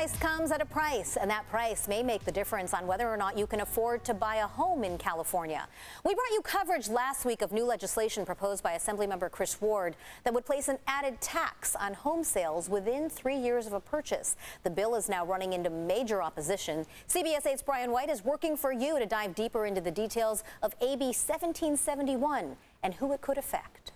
price comes at a price, and that price may make the difference on whether or not you can afford to buy a home in California. We brought you coverage last week of new legislation proposed by Assemblymember Chris Ward that would place an added tax on home sales within 3 years of a purchase. The bill is now running into major opposition. CBS 8's Brian White is working for you to dive deeper into the details of AB 1771 and who it could affect.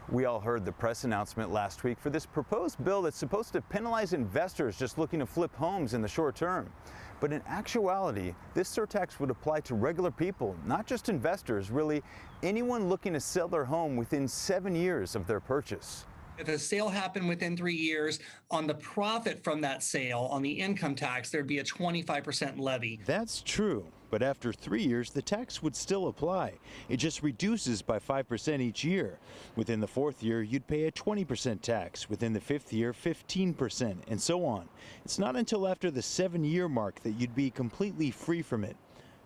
We all heard the press announcement last week for this proposed bill that's supposed to penalize investors just looking to flip homes in the short term. But in actuality, this surtax would apply to regular people, not just investors, really anyone looking to sell their home within 7 years of their purchase. If a sale happened within 3 years, on the profit from that sale, on the income tax, there'd be a 25% levy. That's true, but after 3 years, the tax would still apply. It just reduces by 5% each year. Within the 4th year, you'd pay a 20% tax. Within the 5th year, 15%, and so on. It's not until after the 7-year mark that you'd be completely free from it.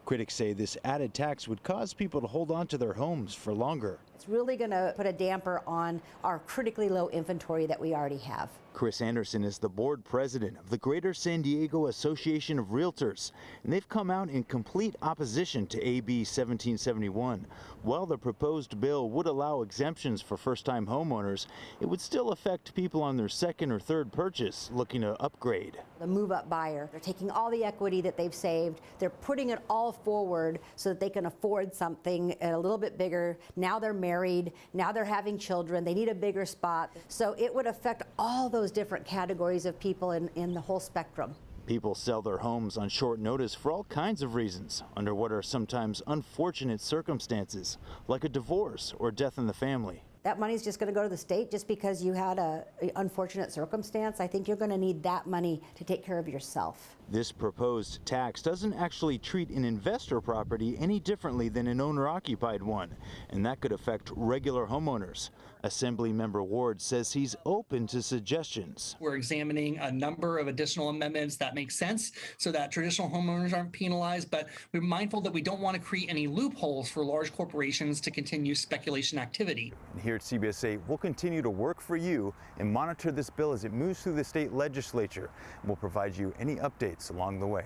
Critics say this added tax would cause people to hold on to their homes for longer. It's really going to put a damper on our critically low inventory that we already have. Chris Anderson is the board president of the Greater San Diego Association of Realtors, and they've come out in complete opposition to AB 1771. While the proposed bill would allow exemptions for first-time homeowners, it would still affect people on their second or third purchase looking to upgrade. The move-up buyer, they're taking all the equity that they've saved, they're putting it all forward so that they can afford something a little bit bigger. Now they're married, now they're having children, they need a bigger spot. So it would affect all those different categories of people in the whole spectrum. People sell their homes on short notice for all kinds of reasons, under what are sometimes unfortunate circumstances, like a divorce or death in the family. That money's just going to go to the state just because you had an unfortunate circumstance. I think you're going to need that money to take care of yourself. This proposed tax doesn't actually treat an investor property any differently than an owner-occupied one, and that could affect regular homeowners. Assemblymember Ward says he's open to suggestions. We're examining a number of additional amendments that make sense so that traditional homeowners aren't penalized, but we're mindful that we don't want to create any loopholes for large corporations to continue speculation activity. And here at CBS 8, we'll continue to work for you and monitor this bill as it moves through the state legislature. And we'll provide you any updates along the way.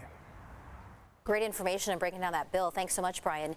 Great information and breaking down that bill. Thanks so much, Brian.